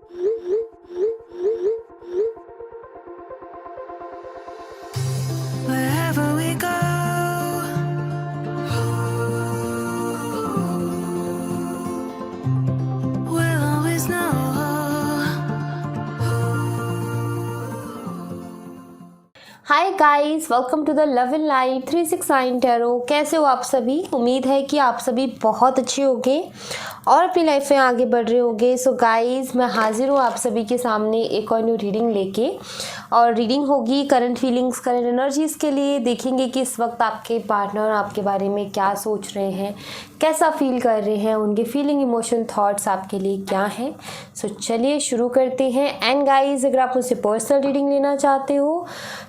Wherever we go, we'll always know. Hi guys, welcome to the love in life 369 tarot. कैसे हो आप सभी? उम्मीद है कि आप सभी बहुत अच्छे होंगे और अपनी लाइफ में आगे बढ़ रहे होंगे। सो गाइस, मैं हाजिर हूँ आप सभी के सामने एक और न्यू रीडिंग लेके। और रीडिंग होगी करंट फीलिंग्स, करंट एनर्जीज़ के लिए। देखेंगे कि इस वक्त आपके पार्टनर आपके बारे में क्या सोच रहे हैं, कैसा फील कर रहे हैं, उनके फीलिंग, इमोशन, थॉट्स आपके लिए क्या हैं। सो चलिए शुरू करते हैं। एंड गाइस, अगर आप मुझसे पर्सनल रीडिंग लेना चाहते हो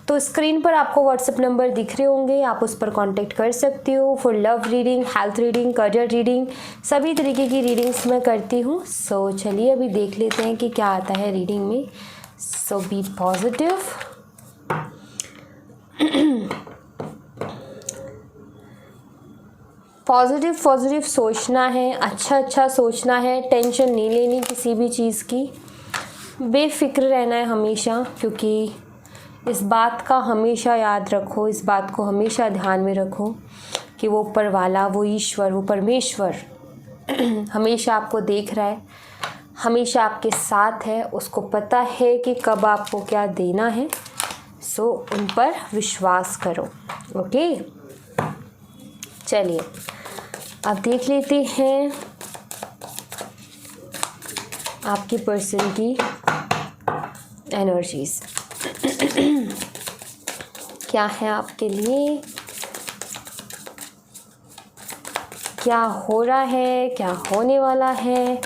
तो स्क्रीन पर आपको व्हाट्सएप नंबर दिख रहे होंगे, आप उस पर कांटेक्ट कर सकते हो for love reading, health reading, career reading, सभी तरीके की रीडिंग्स मैं करती हूँ। सो चलिए अभी देख लेते हैं कि क्या आता है रीडिंग में। सो बी पॉजिटिव। पॉजिटिव सोचना है, अच्छा सोचना है, टेंशन नहीं लेनी किसी भी चीज़ की, बेफिक्र रहना है हमेशा। क्योंकि इस बात का हमेशा याद रखो, इस बात को हमेशा ध्यान में रखो कि वो ऊपर वाला, वो ईश्वर, वो परमेश्वर हमेशा आपको देख रहा है, हमेशा आपके साथ है, उसको पता है कि कब आपको क्या देना है। सो उन पर विश्वास करो। ओके, चलिए अब देख लेते हैं आपकी पर्सन की एनर्जीज क्या है आपके लिए, क्या हो रहा है, क्या होने वाला है,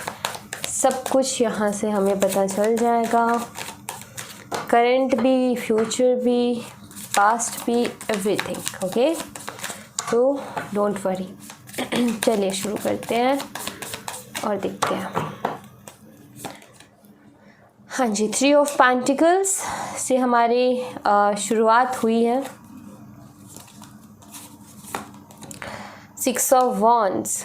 सब कुछ यहाँ से हमें पता चल जाएगा। करंट भी, फ्यूचर भी, पास्ट भी, एवरीथिंग। ओके, तो डोंट वरी। चलिए शुरू करते हैं और देखते हैं। हाँ जी, 3 ऑफ पेंटिकल्स से हमारी शुरुआत हुई है। 6 ऑफ वॉन्ड्स,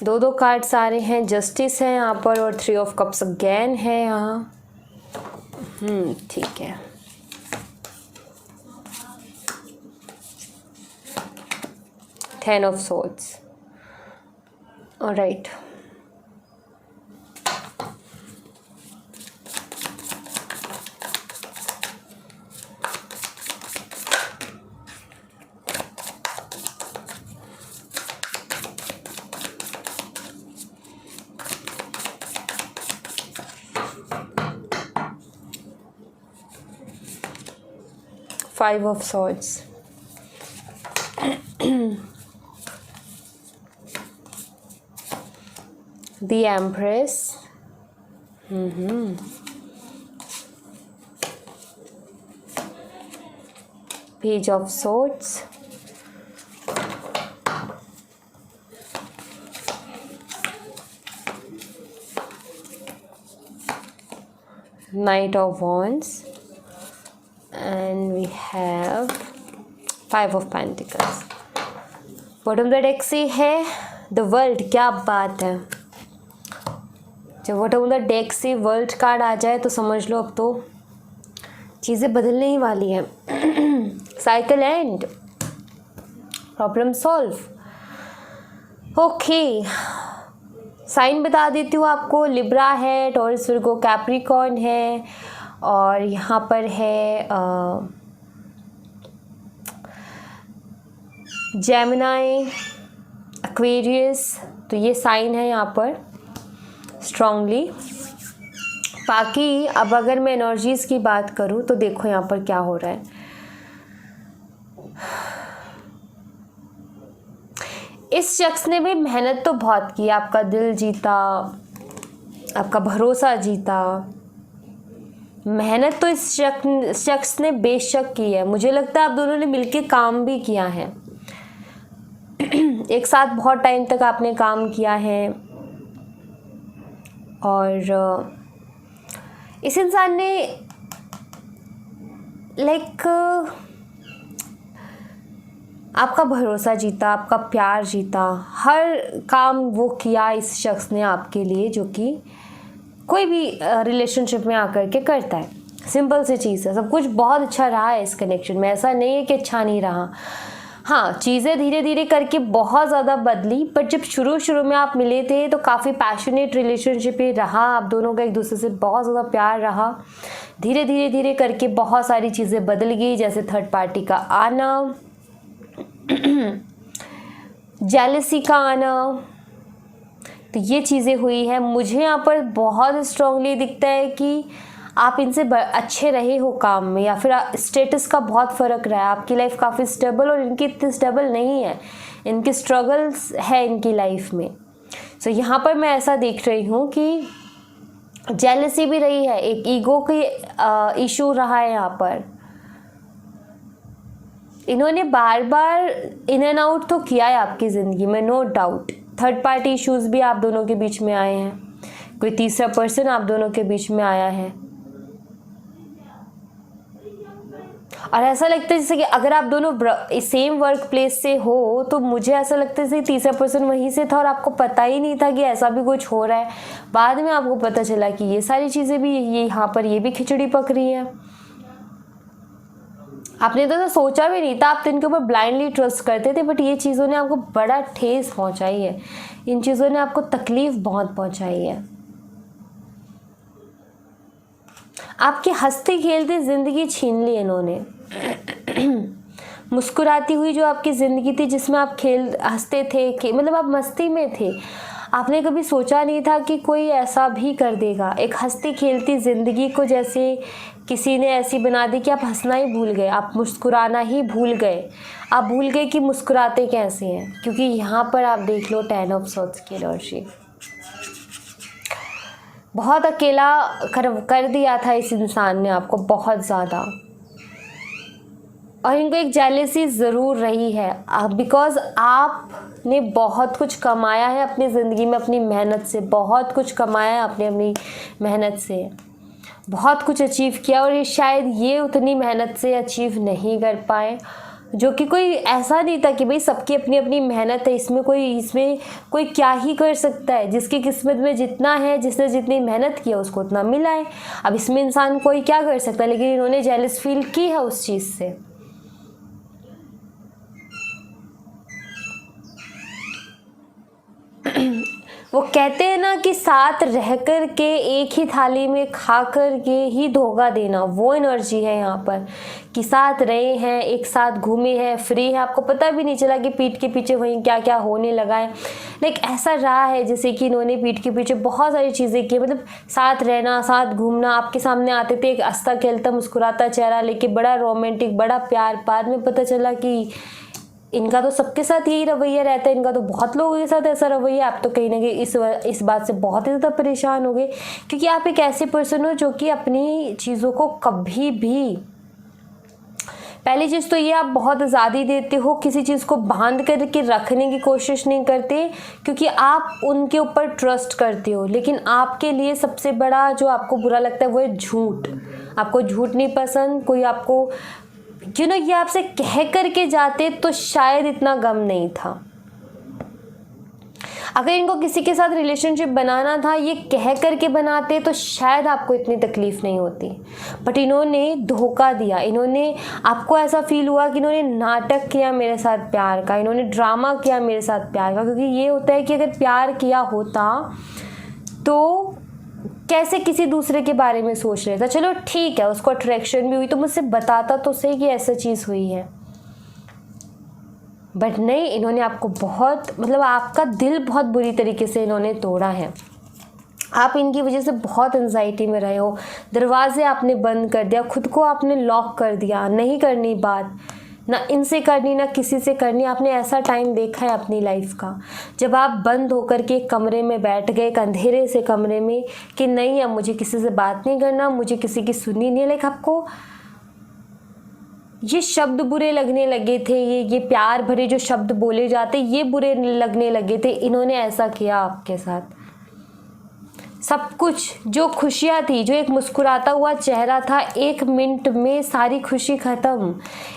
दो कार्ड्स आ रहे हैं। जस्टिस है यहाँ पर और 3 ऑफ कप्स अगेन है यहाँ। ठीक है। Ten of Swords. All right. Five of Swords. The Empress. Page of Swords. Knight of Wands. And we have 5 of Pentacles. Bottom the deck से है द वर्ल्ड। क्या बात है, जब बॉटम द डेक से वर्ल्ड कार्ड आ जाए तो समझ लो अब तो चीज़ें बदलने ही वाली हैं। Cycle end, problem solve. Okay, sign बता देती हूँ आपको। लिब्रा है, टॉरस, विर्गो, कैप्रिकॉर्न है और यहाँ पर है जेमिनाई, एक्वेरियस। तो ये साइन है यहाँ पर स्ट्रांगली। बाकी अब अगर मैं एनर्जीज़ की बात करूँ तो देखो यहाँ पर क्या हो रहा है। इस शख्स ने भी मेहनत तो बहुत की, आपका दिल जीता, आपका भरोसा जीता। मेहनत तो इस शख्स ने बेशक की है। मुझे लगता है आप दोनों ने मिलके काम भी किया है। एक साथ बहुत टाइम तक आपने काम किया है और इस इंसान ने आपका भरोसा जीता, आपका प्यार जीता, हर काम वो किया इस शख्स ने आपके लिए जो कि कोई भी रिलेशनशिप में आकर के करता है। सिंपल सी चीज़ है, सब कुछ बहुत अच्छा रहा है इस कनेक्शन में, ऐसा नहीं है कि अच्छा नहीं रहा। हाँ, चीज़ें धीरे धीरे करके बहुत ज़्यादा बदली, पर जब शुरू में आप मिले थे तो काफ़ी पैशनेट रिलेशनशिप ही रहा, आप दोनों का एक दूसरे से बहुत ज़्यादा प्यार रहा। धीरे करके बहुत सारी चीज़ें बदल गई, जैसे थर्ड पार्टी का आना, जेलसी का आना, तो ये चीज़ें हुई है। मुझे यहाँ पर बहुत स्ट्रांगली दिखता है कि आप इनसे अच्छे रहे हो काम में, या फिर स्टेटस का बहुत फ़र्क रहा है। आपकी लाइफ काफ़ी स्टेबल और इनकी इतनी स्टेबल नहीं है, इनकी स्ट्रगल्स है इनकी लाइफ में। सो यहाँ पर मैं ऐसा देख रही हूँ कि जेलसी भी रही है, एक ईगो की इशू रहा है यहाँ पर। इन्होंने बार बार इन एंड आउट तो किया है आपकी ज़िंदगी में, no doubt. Third party issues भी आप दोनों के बीच में आए हैं, कोई तीसरा पर्सन आप दोनों के बीच में आया है, और ऐसा लगता है जैसे कि अगर आप दोनों सेम वर्क प्लेस से हो तो मुझे ऐसा लगता है जैसे तीसरा पर्सन वहीं से था और आपको पता ही नहीं था कि ऐसा भी कुछ हो रहा है। बाद में आपको पता चला कि ये सारी चीज़ें भी, ये यहाँ पर ये भी खिचड़ी पक रही है। आपने तो सोचा भी नहीं था, आप तो इनके ऊपर ब्लाइंडली ट्रस्ट करते थे, बट ये चीज़ों ने आपको बड़ा ठेस पहुंचाई है, इन चीज़ों ने आपको तकलीफ बहुत पहुंचाई है। आपकी हंसते खेलते ज़िंदगी छीन ली इन्होंने। मुस्कुराती हुई जो आपकी ज़िंदगी थी, जिसमें आप हंसते थे, मतलब आप मस्ती में थे, आपने कभी सोचा नहीं था कि कोई ऐसा भी कर देगा। एक हंसती खेलती ज़िंदगी को जैसे किसी ने ऐसी बना दी कि आप हंसना ही भूल गए, आप मुस्कुराना ही भूल गए, आप भूल गए कि मुस्कुराते कैसे हैं। क्योंकि यहाँ पर आप देख लो 10 ऑफ सॉर्ड्स की एनर्जी, बहुत अकेला कर दिया था इस इंसान ने आपको, बहुत ज़्यादा। और इनको एक जेलसी ज़रूर रही है, बिकॉज आपने बहुत कुछ कमाया है अपनी ज़िंदगी में, अपनी मेहनत से बहुत कुछ कमाया है, आपने अपनी मेहनत से बहुत कुछ अचीव किया, और ये शायद ये उतनी मेहनत से अचीव नहीं कर पाए, जो कि कोई ऐसा नहीं था कि भाई सबकी अपनी अपनी मेहनत है, इसमें कोई क्या ही कर सकता है। जिसकी किस्मत में जितना है, जिसने जितनी मेहनत की है उसको उतना मिला है। अब इसमें इंसान कोई क्या कर सकता है, लेकिन इन्होंने जेलस फील की है उस चीज़ से। वो कहते हैं ना कि साथ रह कर के एक ही थाली में खा कर के ही धोखा देना, वो एनर्जी है यहाँ पर कि साथ रहे हैं, एक साथ घूमे हैं, फ्री है, आपको पता भी नहीं चला कि पीठ के पीछे वहीं क्या क्या होने लगा है। लाइक ऐसा रहा है जैसे कि इन्होंने पीठ के पीछे बहुत सारी चीज़ें की, मतलब साथ रहना, साथ घूमना, आपके सामने आते थे एक हंसता खेलता मुस्कुराता चेहरा लेके, बड़ा रोमांटिक, बड़ा प्यार। बाद में पता चला कि इनका तो सबके साथ यही रवैया रहता है, इनका तो बहुत लोगों के साथ ऐसा रवैया। आप तो कहीं ना कहीं इस बात से बहुत ही ज़्यादा परेशान हो गए, क्योंकि आप एक ऐसे पर्सन हो जो कि अपनी चीज़ों को कभी भी, पहली चीज़ तो ये आप बहुत आज़ादी देते हो, किसी चीज़ को बांध करके रखने की कोशिश नहीं करते, क्योंकि आप उनके ऊपर ट्रस्ट करते हो। लेकिन आपके लिए सबसे बड़ा जो आपको बुरा लगता है वो है झूठ। आपको झूठ नहीं पसंद, कोई आपको ये आपसे कह करके जाते तो शायद इतना गम नहीं था। अगर इनको किसी के साथ रिलेशनशिप बनाना था, ये कह करके बनाते तो शायद आपको इतनी तकलीफ नहीं होती। बट इन्होंने धोखा दिया, इन्होंने, आपको ऐसा फील हुआ कि इन्होंने नाटक किया मेरे साथ प्यार का, इन्होंने ड्रामा किया मेरे साथ प्यार का। क्योंकि ये होता है कि अगर प्यार किया होता तो कैसे किसी दूसरे के बारे में सोच रहे था। चलो ठीक है, उसको अट्रैक्शन भी हुई तो मुझसे बताता तो सही कि ऐसा चीज़ हुई है, बट नहीं, इन्होंने आपको बहुत, मतलब आपका दिल बहुत बुरी तरीके से इन्होंने तोड़ा है। आप इनकी वजह से बहुत एंजाइटी में रहे हो, दरवाजे आपने बंद कर दिया, खुद को आपने लॉक कर दिया, नहीं करनी बात, ना इनसे करनी ना किसी से करनी। आपने ऐसा टाइम देखा है अपनी लाइफ का जब आप बंद होकर के एक कमरे में बैठ गए, एक अंधेरे से कमरे में, कि नहीं अब मुझे किसी से बात नहीं करना, मुझे किसी की सुननी नहीं है। लाइक आपको ये शब्द बुरे लगने लगे थे, ये प्यार भरे जो शब्द बोले जाते ये बुरे लगने लगे थे। इन्होंने ऐसा किया आपके साथ। सब कुछ जो खुशियाँ थी, जो एक मुस्कुराता हुआ चेहरा था, 1 मिनट में सारी खुशी ख़त्म।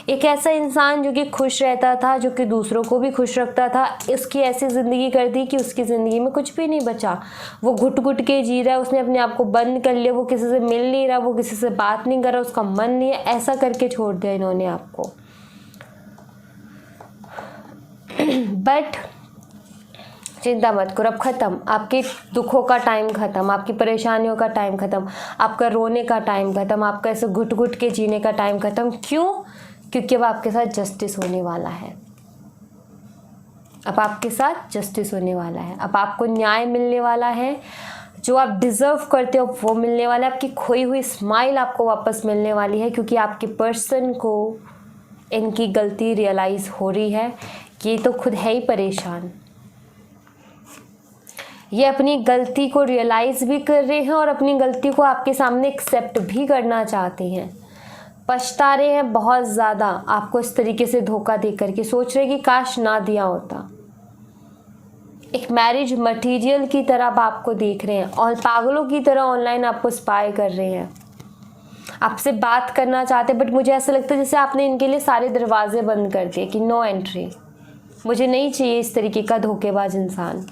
एक ऐसा इंसान जो कि खुश रहता था, जो कि दूसरों को भी खुश रखता था, इसकी ऐसी ज़िंदगी कर दी कि उसकी ज़िंदगी में कुछ भी नहीं बचा। वो घुट घुट के जी रहा है, उसने अपने आप को बंद कर लिया, वो किसी से मिल नहीं रहा, वो किसी से बात नहीं कर रहा, उसका मन नहीं है, ऐसा करके छोड़ दिया इन्होंने आपको। बट चिंता मत करो, अब ख़त्म, आपके दुखों का टाइम ख़त्म, आपकी परेशानियों का टाइम ख़त्म, आपका रोने का टाइम ख़त्म, आपका ऐसे घुट घुट के जीने का टाइम ख़त्म। क्यों? क्योंकि अब आपके साथ जस्टिस होने वाला है। अब आपके साथ जस्टिस होने वाला है, अब आपको न्याय मिलने वाला है, जो आप डिज़र्व करते हो वो मिलने वाला है। आपकी खोई हुई स्माइल आपको वापस मिलने वाली है, क्योंकि आपके पर्सन को इनकी गलती रियलाइज़ हो रही है कि ये तो खुद है ही परेशान। ये अपनी गलती को रियलाइज़ भी कर रहे हैं और अपनी गलती को आपके सामने एक्सेप्ट भी करना चाहते हैं। पछता रहे हैं बहुत ज़्यादा आपको इस तरीके से धोखा दे करके, सोच रहे कि काश ना दिया होता। एक मैरिज मटेरियल की तरह आप आपको देख रहे हैं और पागलों की तरह ऑनलाइन आपको स्पाई कर रहे हैं, आपसे बात करना चाहते हैं। बट मुझे ऐसा लगता है जैसे आपने इनके लिए सारे दरवाजे बंद कर दिए कि नो एंट्री, मुझे नहीं चाहिए इस तरीके का धोखेबाज इंसान।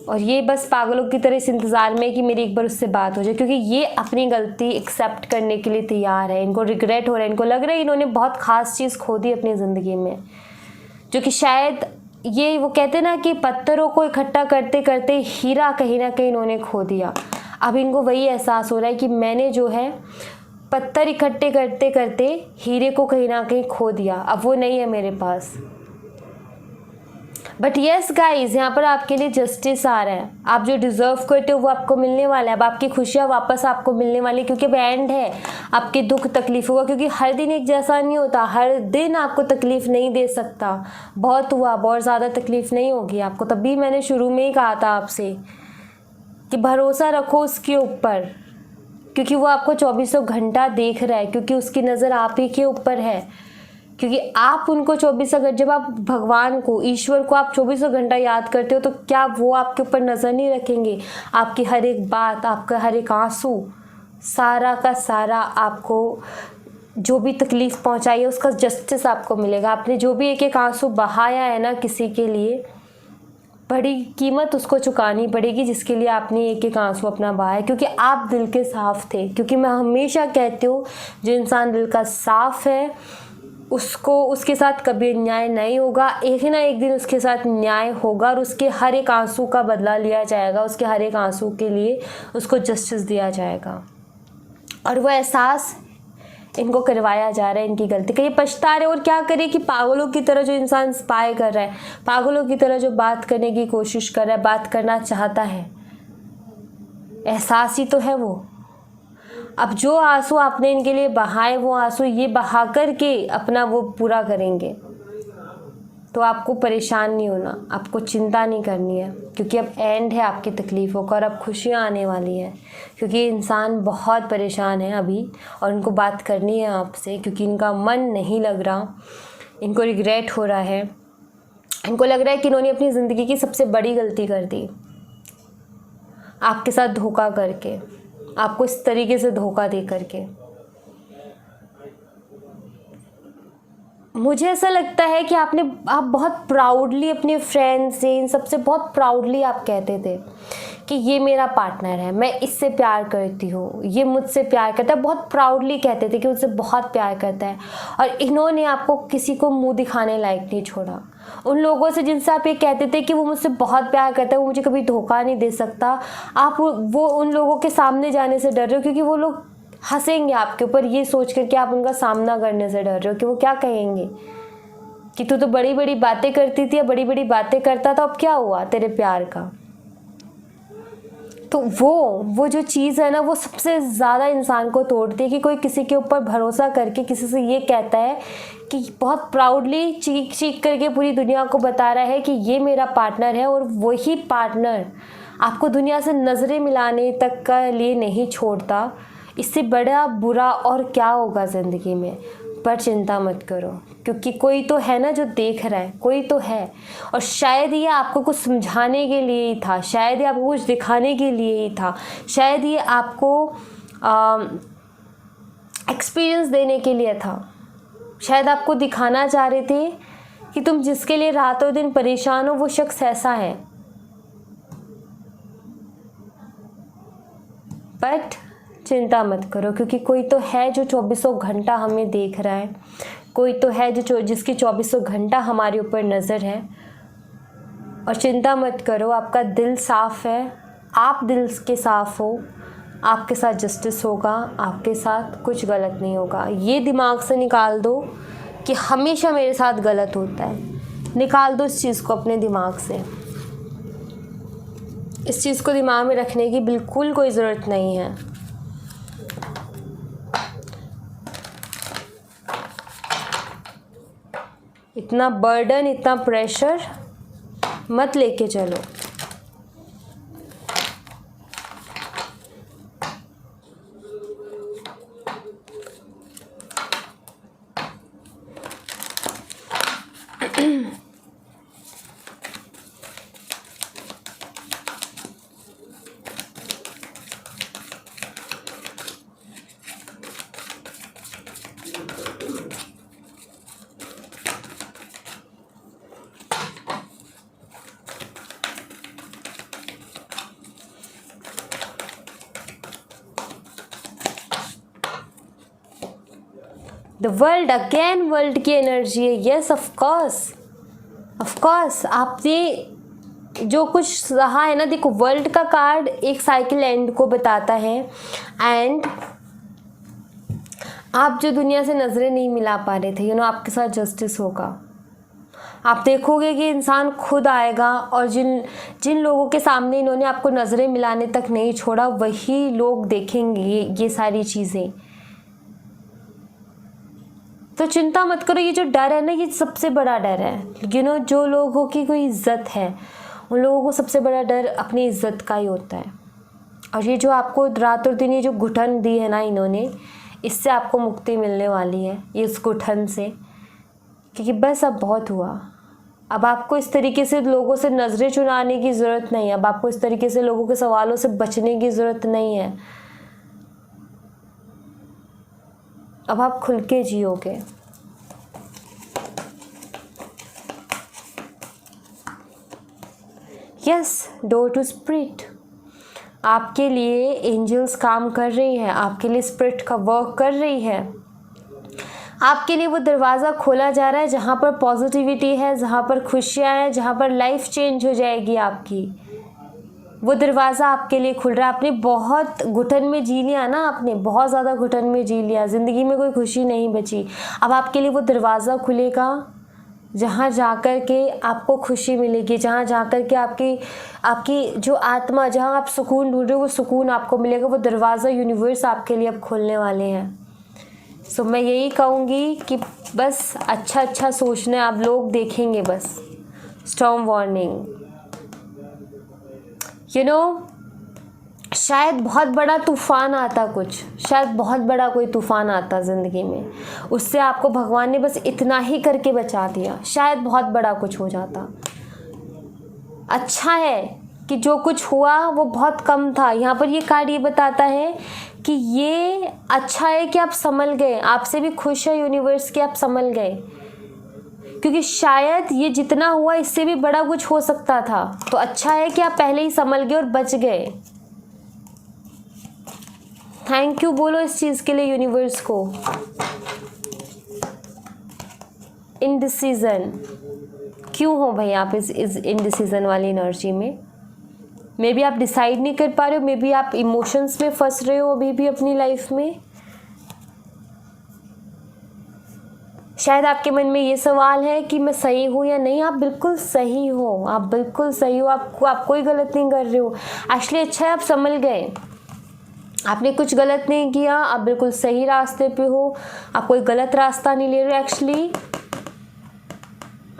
और ये बस पागलों की तरह इस इंतज़ार में कि मेरी एक बार उससे बात हो जाए, क्योंकि ये अपनी गलती एक्सेप्ट करने के लिए तैयार है। इनको रिग्रेट हो रहा है, इनको लग रहा है इन्होंने बहुत ख़ास चीज़ खो दी अपनी ज़िंदगी में, जो कि शायद ये वो कहते ना कि पत्थरों को इकट्ठा करते करते हीरा कहीं ना कहीं इन्होंने खो दिया। अब इनको वही एहसास हो रहा है कि मैंने जो है पत्थर इकट्ठे करते करते हीरे को कहीं ना कहीं खो दिया, अब वो नहीं है मेरे पास। बट येस गाइज, यहाँ पर आपके लिए जस्टिस आ रहा है। आप जो डिज़र्व करते हो वो आपको मिलने वाला है। अब आपकी खुशियाँ वापस आपको मिलने वाली, क्योंकि अब एंड है आपके दुख तकलीफ हुआ, क्योंकि हर दिन एक जैसा नहीं होता, हर दिन आपको तकलीफ़ नहीं दे सकता। बहुत हुआ, बहुत ज़्यादा तकलीफ़ नहीं होगी आपको। तभी मैंने शुरू में ही कहा था आपसे कि भरोसा रखो उसके ऊपर, क्योंकि वो आपको 2400 घंटा देख रहा है, क्योंकि उसकी नज़र आप ही के ऊपर है। क्योंकि आप उनको 2400 घंटा, जब आप भगवान को, ईश्वर को आप 2400 घंटा याद करते हो, तो क्या वो आपके ऊपर नज़र नहीं रखेंगे? आपकी हर एक बात, आपका हर एक आंसू, सारा का सारा आपको जो भी तकलीफ़ पहुंचाई है उसका जस्टिस आपको मिलेगा। आपने जो भी एक एक आंसू बहाया है ना किसी के लिए, बड़ी कीमत उसको चुकानी पड़ेगी, जिसके लिए आपने एक एक आंसू अपना बहाया, क्योंकि आप दिल के साफ़ थे। क्योंकि मैं हमेशा कहती हूँ जो इंसान दिल का साफ़ है उसको, उसके साथ कभी अन्याय नहीं होगा। एक ना एक दिन उसके साथ न्याय होगा और उसके हर एक आंसू का बदला लिया जाएगा, उसके हर एक आंसू के लिए उसको जस्टिस दिया जाएगा। और वो एहसास इनको करवाया जा रहा है इनकी गलती का। ये पछता रहे और क्या करे कि पागलों की तरह जो इंसान स्पाई कर रहा है, पागलों की तरह जो बात करने की कोशिश कर रहा है, बात करना चाहता है, एहसास ही तो है वो। अब जो आंसू आपने इनके लिए बहाए, वो आंसू ये बहा कर के अपना वो पूरा करेंगे। तो आपको परेशान नहीं होना, आपको चिंता नहीं करनी है, क्योंकि अब एंड है आपकी तकलीफ़ों का और अब खुशियाँ आने वाली हैं। क्योंकि इंसान बहुत परेशान है अभी और इनको बात करनी है आपसे, क्योंकि इनका मन नहीं लग रहा, इनको रिग्रेट हो रहा है, इनको लग रहा है कि इन्होंने अपनी ज़िंदगी की सबसे बड़ी गलती कर दी, आपके साथ धोखा करके, आपको इस तरीके से धोखा दे करके। मुझे ऐसा लगता है कि आप बहुत प्राउडली अपने फ्रेंड्स से, इन सबसे बहुत प्राउडली आप कहते थे कि ये मेरा पार्टनर है, मैं इससे प्यार करती हूँ, ये मुझसे प्यार करता है। बहुत प्राउडली कहते थे कि मुझसे बहुत प्यार करता है। और इन्होंने आपको किसी को मुंह दिखाने लायक नहीं छोड़ा। उन लोगों से जिनसे आप ये कहते थे कि वो मुझसे बहुत प्यार करता है, वो मुझे कभी धोखा नहीं दे सकता, आप वो उन लोगों के सामने जाने से डर रहे हो, क्योंकि वो लोग हंसेंगे आपके ऊपर, ये सोच कर कि आप उनका सामना करने से डर रहे हो कि वो क्या कहेंगे कि तू तो बड़ी बड़ी बातें करती थी या बड़ी बड़ी बातें करता था, अब क्या हुआ तेरे प्यार का। तो वो जो चीज़ है ना, वो सबसे ज़्यादा इंसान को तोड़ती है कि कोई किसी के ऊपर भरोसा करके किसी से ये कहता है कि बहुत प्राउडली चीख चीख करके पूरी दुनिया को बता रहा है कि ये मेरा पार्टनर है, और वही पार्टनर आपको दुनिया से नज़रें मिलाने तक का लिए नहीं छोड़ता। इससे बड़ा बुरा और क्या होगा ज़िंदगी में। पर चिंता मत करो, क्योंकि कोई तो है ना जो देख रहा है, कोई तो है। और शायद ये आपको कुछ समझाने के लिए ही था, शायद ये आपको कुछ दिखाने के लिए ही था, शायद ये आपको एक्सपीरियंस देने के लिए था। शायद आपको दिखाना चाह रहे थे कि तुम जिसके लिए रातों दिन परेशान हो वो शख्स ऐसा है। बट चिंता मत करो, क्योंकि कोई तो है जो 24 घंटा हमें देख रहा है, कोई तो है जो जिसकी 24 घंटा हमारे ऊपर नज़र है। और चिंता मत करो, आपका दिल साफ़ है, आप दिल के साफ़ हो, आपके साथ जस्टिस होगा, आपके साथ कुछ गलत नहीं होगा। ये दिमाग से निकाल दो कि हमेशा मेरे साथ गलत होता है। निकाल दो इस चीज़ को अपने दिमाग से। इस चीज़ को दिमाग में रखने की बिल्कुल कोई ज़रूरत नहीं है। इतना बर्डन, इतना प्रेशर मत लेके चलो। द वर्ल्ड अगेन, वर्ल्ड की एनर्जी है। यस ऑफ कोर्स आपने जो कुछ रहा है ना, देखो वर्ल्ड का कार्ड एक साइकिल एंड को बताता है। एंड आप जो दुनिया से नज़रें नहीं मिला पा रहे थे, आपके साथ जस्टिस होगा। आप देखोगे कि इंसान खुद आएगा, और जिन लोगों के सामने इन्होंने आपको नज़रें मिलाने तक नहीं छोड़ा, वही लोग देखेंगे ये सारी चीज़ें। तो चिंता मत करो। ये जो डर है ना, ये सबसे बड़ा डर है। जो लोगों की कोई इज्जत है, उन लोगों को सबसे बड़ा डर अपनी इज्जत का ही होता है। और ये जो आपको रात और दिन ये जो घुटन दी है ना इन्होंने, इससे आपको मुक्ति मिलने वाली है, इस घुटन से। क्योंकि बस अब बहुत हुआ। अब आपको इस तरीके से लोगों से नज़रें चुराने की ज़रूरत नहीं है। अब आपको इस तरीके से लोगों के सवालों से बचने की ज़रूरत नहीं है। अब आप खुल के जियोगे। Yes, door to spirit. आपके लिए एंजल्स काम कर रही है, आपके लिए स्पिरिट का वर्क कर रही है। आपके लिए वो दरवाज़ा खोला जा रहा है जहाँ पर पॉजिटिविटी है, जहाँ पर खुशियाँ हैं, जहाँ पर लाइफ चेंज हो जाएगी आपकी। वो दरवाज़ा आपके लिए खुल रहा है। आपने बहुत घुटन में जी लिया ना, आपने बहुत ज़्यादा घुटन में जी लिया, ज़िंदगी में कोई खुशी नहीं बची। अब आपके लिए वो दरवाज़ा खुलेगा जहाँ जाकर के आपको खुशी मिलेगी, जहाँ जाकर के आपकी जो आत्मा, जहाँ आप सुकून ढूंढ रहे हो, वो सुकून आपको मिलेगा। वो दरवाज़ा यूनिवर्स आपके लिए अब खोलने वाले हैं। सो मैं यही कहूँगी कि बस अच्छा सोचना है। आप लोग देखेंगे बस। स्टॉर्म वार्निंग, शायद बहुत बड़ा तूफ़ान आता, शायद बहुत बड़ा कोई तूफ़ान आता ज़िंदगी में, उससे आपको भगवान ने बस इतना ही करके बचा दिया। शायद बहुत बड़ा कुछ हो जाता। अच्छा है कि जो कुछ हुआ वो बहुत कम था। यहाँ पर ये कार्ड ये बताता है कि ये अच्छा है कि आप संभल गए। आपसे भी खुश है यूनिवर्स कि आप संभल गए, क्योंकि शायद ये जितना हुआ इससे भी बड़ा कुछ हो सकता था। तो अच्छा है कि आप पहले ही संभल गए और बच गए। थैंक यू बोलो इस चीज़ के लिए यूनिवर्स को। इनडिसीजन क्यों हो भाई आप इस इनडिसीजन वाली एनर्जी में? मे बी आप डिसाइड नहीं कर पा रहे हो, मे बी आप इमोशंस में फंस रहे हो अभी भी अपनी लाइफ में। शायद आपके मन में ये सवाल है कि मैं सही हूँ या नहीं। आप बिल्कुल सही हो, आप बिल्कुल सही हो। आप कोई गलत नहीं कर रहे हो। एक्चुअली अच्छा है आप संभल गए, आपने कुछ गलत नहीं किया, आप बिल्कुल सही रास्ते पे हो। आप कोई गलत रास्ता नहीं ले रहे। एक्चुअली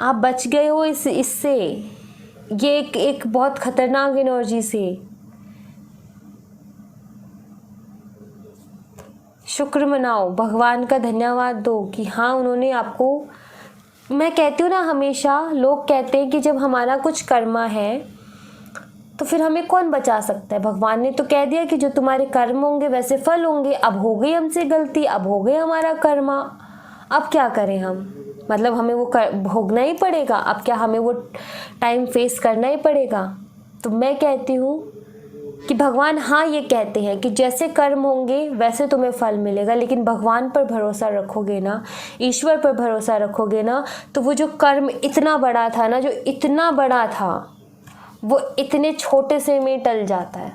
आप बच गए हो इससे, ये एक बहुत खतरनाक एनर्जी से। शुक्र मनाओ, भगवान का धन्यवाद दो कि हाँ उन्होंने आपको मैं कहती हूँ ना, हमेशा लोग कहते हैं कि जब हमारा कुछ कर्मा है तो फिर हमें कौन बचा सकता है। भगवान ने तो कह दिया कि जो तुम्हारे कर्म होंगे वैसे फल होंगे। अब हो गई हमसे गलती, अब हो गई हमारा कर्मा, अब क्या करें हम। मतलब हमें वो भोगना ही पड़ेगा। अब क्या हमें वो टाइम फेस करना ही पड़ेगा। तो मैं कहती हूँ कि भगवान हाँ ये कहते हैं कि जैसे कर्म होंगे वैसे तुम्हें फल मिलेगा, लेकिन भगवान पर भरोसा रखोगे ना, ईश्वर पर भरोसा रखोगे ना, तो वो जो कर्म इतना बड़ा था ना, जो इतना बड़ा था, वो इतने छोटे से में टल जाता है।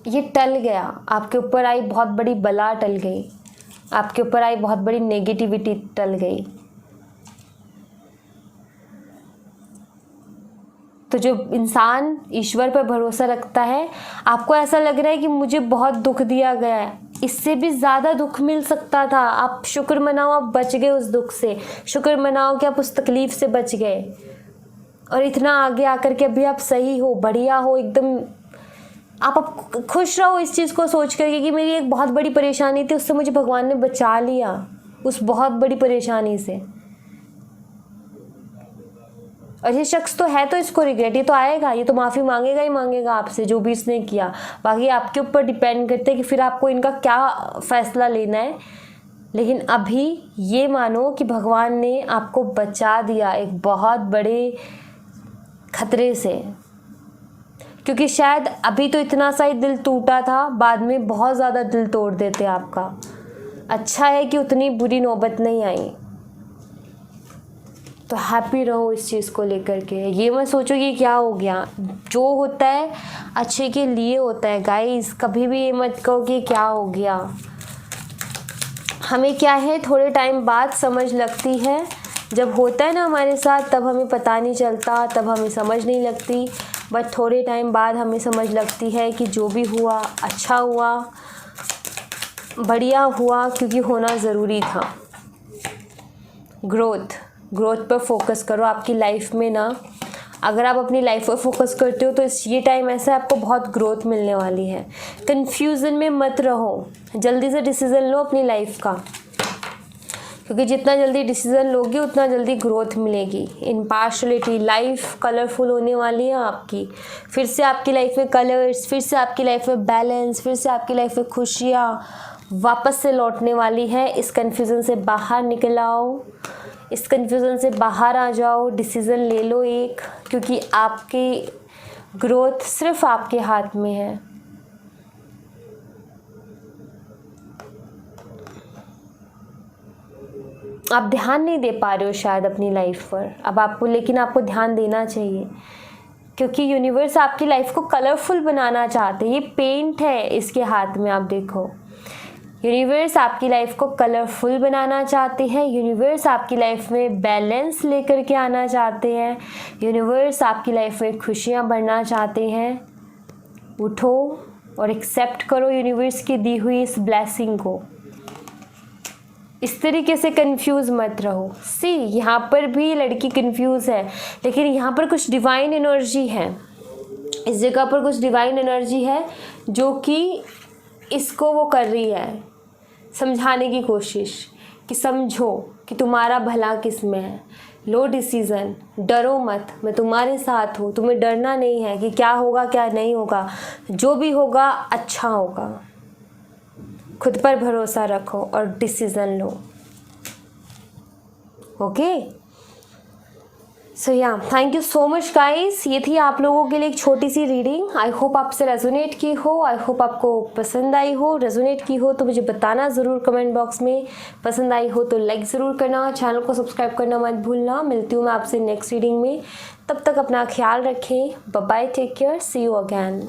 ये टल गया, आपके ऊपर आई बहुत बड़ी बला टल गई, आपके ऊपर आई बहुत बड़ी नेगेटिविटी टल गई। तो जो इंसान ईश्वर पर भरोसा रखता है, आपको ऐसा लग रहा है कि मुझे बहुत दुख दिया गया है, इससे भी ज़्यादा दुख मिल सकता था, आप शुक्र मनाओ आप बच गए उस दुख से, शुक्र मनाओ कि आप उस तकलीफ़ से बच गए। और इतना आगे आकर के अभी आप सही हो, बढ़िया हो, एकदम आप खुश रहो इस चीज़ को सोच करके कि मेरी एक बहुत बड़ी परेशानी थी, उससे मुझे भगवान ने बचा लिया, उस बहुत बड़ी परेशानी से। और ये शख्स तो है तो इसको रिग्रेट, ये तो आएगा, ये तो माफ़ी मांगेगा ही मांगेगा आपसे जो भी इसने किया। बाकी आपके ऊपर डिपेंड करते हैं कि फिर आपको इनका क्या फ़ैसला लेना है। लेकिन अभी ये मानो कि भगवान ने आपको बचा दिया एक बहुत बड़े खतरे से, क्योंकि शायद अभी तो इतना सा ही दिल टूटा था, बाद में बहुत ज़्यादा दिल तोड़ देते आपका। अच्छा है कि उतनी बुरी नौबत नहीं आई। तो हैप्पी रहो इस चीज़ को लेकर के, ये मत सोचो कि क्या हो गया। जो होता है अच्छे के लिए होता है गाइस, कभी भी ये मत कहो कि क्या हो गया। हमें क्या है, थोड़े टाइम बाद समझ लगती है, जब होता है ना हमारे साथ तब हमें पता नहीं चलता, तब हमें समझ नहीं लगती, बट थोड़े टाइम बाद हमें समझ लगती है कि जो भी हुआ अच्छा हुआ, बढ़िया हुआ, क्योंकि होना ज़रूरी था। ग्रोथ पर फोकस करो आपकी लाइफ में ना। अगर आप अपनी लाइफ पर फोकस करते हो तो ये टाइम ऐसा है आपको बहुत ग्रोथ मिलने वाली है। कन्फ्यूज़न में मत रहो, जल्दी से डिसीज़न लो अपनी लाइफ का, क्योंकि जितना जल्दी डिसीज़न लोगे उतना जल्दी ग्रोथ मिलेगी। इम्पार्शलिटी, लाइफ कलरफुल होने वाली है आपकी, फिर से आपकी लाइफ में कलर्स, फिर से आपकी लाइफ में बैलेंस, फिर से आपकी लाइफ में खुशियाँ वापस से लौटने वाली है। इस कन्फ्यूज़न से बाहर निकल आओ, इस कन्फ्यूज़न से बाहर आ जाओ, डिसीज़न ले लो एक, क्योंकि आपकी ग्रोथ सिर्फ आपके हाथ में है। आप ध्यान नहीं दे पा रहे हो शायद अपनी लाइफ पर अब आपको, लेकिन आपको ध्यान देना चाहिए, क्योंकि यूनिवर्स आपकी लाइफ को कलरफुल बनाना चाहते हैं। ये पेंट है इसके हाथ में, आप देखो, यूनिवर्स आपकी लाइफ को कलरफुल बनाना चाहते हैं। यूनिवर्स आपकी लाइफ में बैलेंस लेकर के आना चाहते हैं। यूनिवर्स आपकी लाइफ में खुशियाँ बढ़ना चाहते हैं। उठो और एक्सेप्ट करो यूनिवर्स की दी हुई इस ब्लेसिंग को। इस तरीके से कंफ्यूज मत रहो। सी, यहाँ पर भी लड़की कंफ्यूज है, लेकिन यहाँ पर कुछ डिवाइन एनर्जी है, इस जगह पर कुछ डिवाइन एनर्जी है जो कि इसको वो कर रही है, समझाने की कोशिश कि समझो कि तुम्हारा भला किस में है। लो डिसीज़न, डरो मत, मैं तुम्हारे साथ हूँ, तुम्हें डरना नहीं है कि क्या होगा क्या नहीं होगा, जो भी होगा अच्छा होगा। खुद पर भरोसा रखो और डिसीज़न लो। ओके, सो या thank you so much guys. ये थी आप लोगों के लिए एक छोटी सी रीडिंग। आई होप आपसे रेजोनेट की हो, आई होप आपको पसंद आई हो। रेजोनेट की हो तो मुझे बताना ज़रूर कमेंट बॉक्स में। पसंद आई हो तो लाइक ज़रूर करना, चैनल को सब्सक्राइब करना मत भूलना। मिलती हूँ मैं आपसे नेक्स्ट रीडिंग में, तब तक अपना ख्याल रखें। Bye bye, take care, see you again.